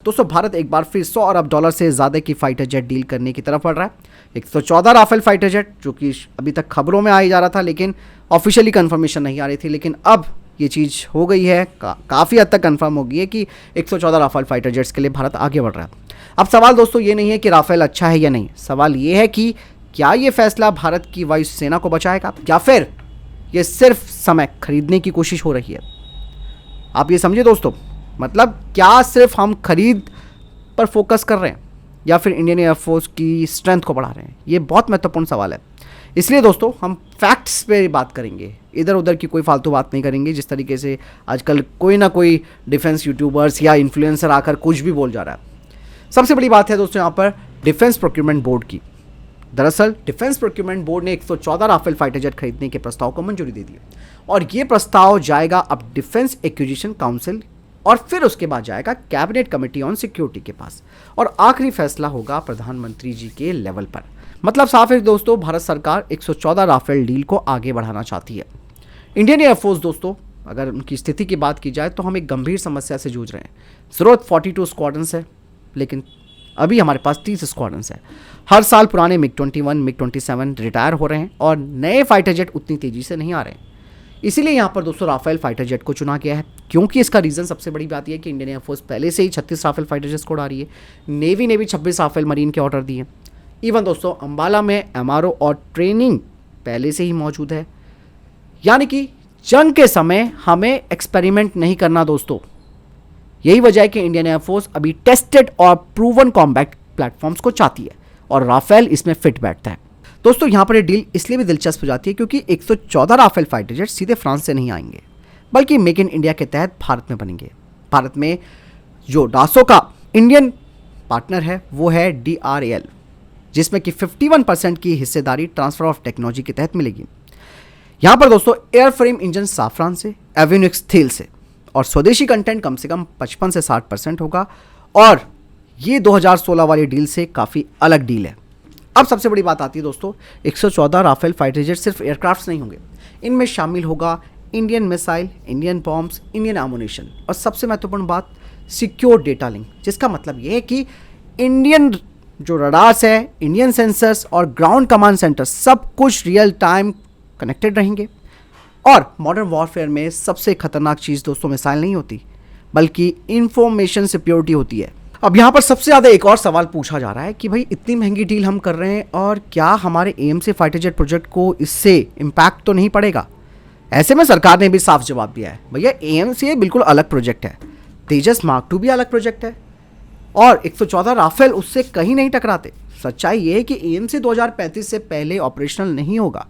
दोस्तों भारत एक बार फिर 100 अरब डॉलर से ज़्यादा की फाइटर जेट डील करने की तरफ बढ़ रहा है। 114 राफेल फाइटर जेट, जो कि अभी तक खबरों में आ ही जा रहा था लेकिन ऑफिशियली कंफर्मेशन नहीं आ रही थी, लेकिन अब ये चीज़ हो गई है, काफ़ी हद तक कंफर्म हो गई है कि 114 राफेल फाइटर जेट्स के लिए भारत आगे बढ़ रहा है। अब सवाल दोस्तों ये नहीं है कि राफेल अच्छा है या नहीं, सवाल ये है कि क्या ये फैसला भारत की वायुसेना को बचाएगा या फिर ये सिर्फ समय खरीदने की कोशिश हो रही है। आप ये समझिए दोस्तों, मतलब क्या सिर्फ हम खरीद पर फोकस कर रहे हैं या फिर इंडियन एयरफोर्स की स्ट्रेंथ को बढ़ा रहे हैं, ये बहुत महत्वपूर्ण सवाल है। इसलिए दोस्तों हम फैक्ट्स पे बात करेंगे, इधर उधर की कोई फालतू बात नहीं करेंगे, जिस तरीके से आजकल कोई ना कोई डिफेंस यूट्यूबर्स या इन्फ्लुएंसर आकर कुछ भी बोल जा रहा है। सबसे बड़ी बात है दोस्तों यहाँ पर डिफेंस प्रोक्यूरमेंट बोर्ड की। दरअसल डिफेंस प्रोक्यूरमेंट बोर्ड ने 114 राफेल फाइटर जेट खरीदने के प्रस्ताव को मंजूरी दे दी और ये प्रस्ताव जाएगा अब डिफेंस एक्विजिशन काउंसिल और फिर उसके बाद जाएगा कैबिनेट कमेटी ऑन सिक्योरिटी के पास और आखिरी फैसला होगा प्रधानमंत्री जी के लेवल पर। मतलब साफ है दोस्तों, भारत सरकार 114 राफेल डील को आगे बढ़ाना चाहती है। इंडियन एयरफोर्स दोस्तों, अगर उनकी स्थिति की बात की जाए तो हम एक गंभीर समस्या से जूझ रहे हैं। ज़रूरत 42 स्क्वाड्रंस है लेकिन अभी हमारे पास 30 स्क्वाड्रंस है। हर साल पुराने मिग 21, मिग 27 रिटायर हो रहे हैं और नए फाइटर जेट उतनी तेज़ी से नहीं आ रहे हैं। इसीलिए यहाँ पर दोस्तों राफेल फाइटर जेट को चुना गया है, क्योंकि इसका रीज़न सबसे बड़ी बात यह है कि इंडियन एयरफोर्स पहले से ही 36 राफेल फाइटर जेट्स को उड़ा रही है। नेवी ने भी 26 राफेल मरीन के ऑर्डर दिए। इवन दोस्तों अंबाला में एमआरओ और ट्रेनिंग पहले से ही मौजूद है, यानी कि जंग के समय हमें एक्सपेरिमेंट नहीं करना दोस्तों। यही वजह है कि इंडियन एयरफोर्स अभी टेस्टेड और प्रूवन कॉम्बैट प्लेटफॉर्म्स को चाहती है और राफेल इसमें फिट बैठता है। दोस्तों यहाँ पर ये डील इसलिए भी दिलचस्प हो जाती है क्योंकि 114 राफेल फाइटर जेट सीधे फ्रांस से नहीं आएंगे, बल्कि मेक इन इंडिया के तहत भारत में बनेंगे। भारत में जो डासो का इंडियन पार्टनर है वो है DRAL, जिसमें कि 51% की हिस्सेदारी ट्रांसफर ऑफ टेक्नोलॉजी के तहत मिलेगी। यहाँ पर दोस्तों एयरफ्रेम इंजन साफरान से, एवियोनिक्स थेल से और स्वदेशी कंटेंट कम से कम 55 से 60% होगा और ये 2016 वाली डील से काफ़ी अलग डील है। अब सबसे बड़ी बात आती है दोस्तों, 114 राफेल फाइटर जेट सिर्फ एयरक्राफ्ट्स नहीं होंगे, इनमें शामिल होगा Indian missile, Indian bombs, Indian ammunition और सबसे महत्वपूर्ण बात सिक्योर डेटा लिंक, जिसका मतलब ये है कि इंडियन जो रडार्स है, इंडियन सेंसर्स और ग्राउंड कमांड सेंटर सब कुछ रियल टाइम कनेक्टेड रहेंगे। और मॉडर्न वॉरफेयर में सबसे खतरनाक चीज़ दोस्तों मिसाइल नहीं होती, बल्कि इंफॉर्मेशन सिक्योरिटी होती है। अब यहाँ पर सबसे ज़्यादा एक और सवाल पूछा जा रहा है कि भाई इतनी महंगी डील हम कर रहे हैं और क्या हमारे AMC फाइटर जेट प्रोजेक्ट को इससे इम्पैक्ट तो नहीं पड़ेगा। ऐसे में सरकार ने भी साफ जवाब दिया है, भैया AMC बिल्कुल अलग प्रोजेक्ट है, तेजस मार्क 2 भी अलग प्रोजेक्ट है और 114 राफेल उससे कहीं नहीं टकराते। सच्चाई ये है कि AMC 2035 से पहले ऑपरेशनल नहीं होगा,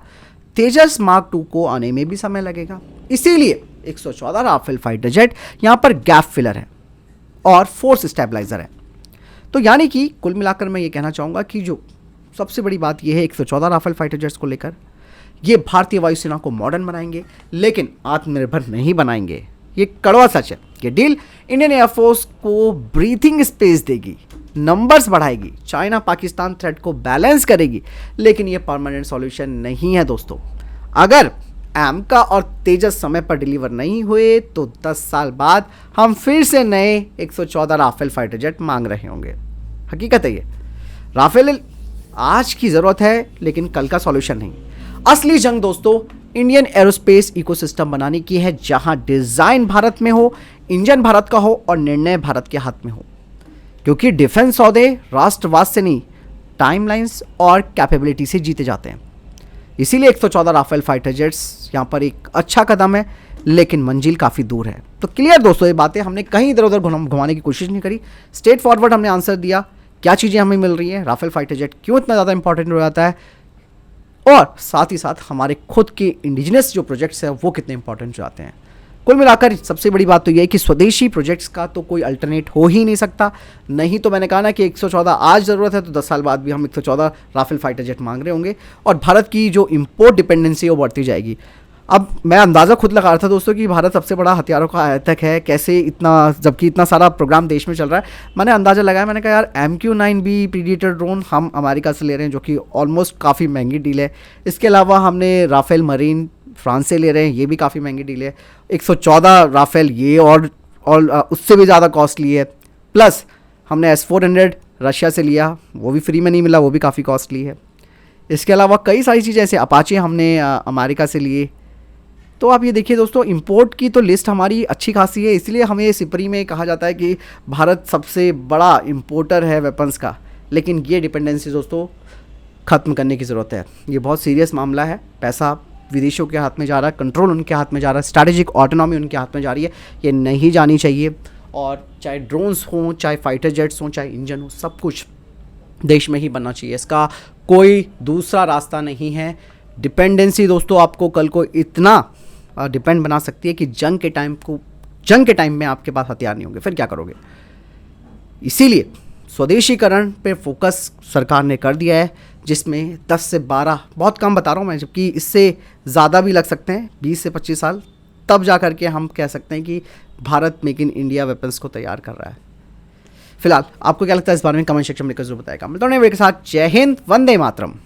तेजस मार्क 2 को आने में भी समय लगेगा। इसीलिए 114 राफेल फाइटर जेट यहाँ पर गैप फिलर है और फोर्स स्टेबलाइजर है। तो यानी कि कुल मिलाकर मैं ये कहना चाहूँगा कि जो सबसे बड़ी बात ये है 114 राफेल फाइटर जेट्स को लेकर, ये भारतीय वायुसेना को मॉडर्न बनाएंगे लेकिन आत्मनिर्भर नहीं बनाएंगे। ये कड़वा सच है। ये डील इंडियन एयरफोर्स को ब्रीथिंग स्पेस देगी, नंबर्स बढ़ाएगी, चाइना पाकिस्तान थ्रेट को बैलेंस करेगी, लेकिन ये परमानेंट सॉल्यूशन नहीं है दोस्तों। अगर AMCA और तेजस समय पर डिलीवर नहीं हुए तो 10 साल बाद हम फिर से नए 114 राफेल फाइटर जेट मांग रहे होंगे। हकीकत है ये, राफेल आज की ज़रूरत है लेकिन कल का सॉल्यूशन नहीं। असली जंग दोस्तों इंडियन एरोस्पेस इकोसिस्टम बनाने की है, जहां डिज़ाइन भारत में हो, इंजन भारत का हो और निर्णय भारत के हाथ में हो, क्योंकि डिफेंस सौदे राष्ट्रवाद से नहीं, टाइमलाइंस और कैपेबिलिटी से जीते जाते हैं। इसीलिए 114 राफेल फाइटर जेट्स यहाँ पर एक अच्छा कदम है, लेकिन मंजिल काफ़ी दूर है। तो क्लियर दोस्तों, ये बातें हमने कहीं इधर उधर घुमाने की कोशिश नहीं करी, स्ट्रेट फॉरवर्ड हमने आंसर दिया, क्या चीज़ें हमें मिल रही हैं, राफेल फाइटर जेट क्यों इतना ज़्यादा इंपॉर्टेंट हो जाता है और साथ ही साथ हमारे खुद के इंडिजिनस जो प्रोजेक्ट्स हैं वो कितने इंपॉर्टेंट हो जाते हैं। कुल मिलाकर सबसे बड़ी बात तो ये है कि स्वदेशी प्रोजेक्ट्स का तो कोई अल्टरनेट हो ही नहीं सकता। नहीं तो मैंने कहा ना कि 114 आज ज़रूरत है तो 10 साल बाद भी हम 114 राफेल फाइटर जेट मांग रहे होंगे और भारत की जो इंपोर्ट डिपेंडेंसी है वो बढ़ती जाएगी। अब मैं अंदाज़ा खुद लगा रहा था दोस्तों कि भारत सबसे बड़ा हथियारों का आयातक है, कैसे इतना, जबकि इतना सारा प्रोग्राम देश में चल रहा है। मैंने अंदाज़ा लगाया, मैंने कहा यार MQ-9B प्रीडेटर ड्रोन हम अमेरिका से ले रहे हैं, जो कि ऑलमोस्ट काफ़ी महंगी डील है। इसके अलावा हमने राफेल मरीन फ्रांस से ले रहे हैं, ये भी काफ़ी महंगी डील है। 114 राफेल ये और उससे भी ज़्यादा कॉस्टली है। प्लस हमने S-400 रशिया से लिया, वो भी फ्री में नहीं मिला, वो भी काफ़ी कॉस्टली है। इसके अलावा कई सारी चीज़ें ऐसे अपाचे हमने अमेरिका से लिए। तो आप ये देखिए दोस्तों, इंपोर्ट की तो लिस्ट हमारी अच्छी खासी है, इसलिए हमें सिपरी में कहा जाता है कि भारत सबसे बड़ा इंपोर्टर है वेपन्स का। लेकिन ये डिपेंडेंसी दोस्तों ख़त्म करने की ज़रूरत है। ये बहुत सीरियस मामला है, पैसा विदेशों के हाथ में जा रहा है, कंट्रोल उनके हाथ में जा रहा है, स्ट्रैटेजिक ऑटोनॉमी उनके हाथ में जा रही है, ये नहीं जानी चाहिए। और चाहे ड्रोन्स हों, चाहे फाइटर जेट्स हों, चाहे इंजन हो, सब कुछ देश में ही बनना चाहिए। इसका कोई दूसरा रास्ता नहीं है। डिपेंडेंसी दोस्तों आपको कल को इतना डिपेंड बना सकती है कि जंग के टाइम में आपके पास हथियार नहीं होंगे, फिर क्या करोगे। इसीलिए स्वदेशीकरण पे फोकस सरकार ने कर दिया है, जिसमें 10 से 12, बहुत कम बता रहा हूँ मैं, जबकि इससे ज़्यादा भी लग सकते हैं, 20 से 25 साल, तब जा कर के हम कह सकते हैं कि Bharat make in India weapons को तैयार कर रहा है। फिलहाल आपको क्या लगता है इस बारे में कमेंट सेक्शन में लिखकर जरूर बताएगा। मिलता हूं नए वीडियो के साथ। जय हिंद, वंदे मातरम।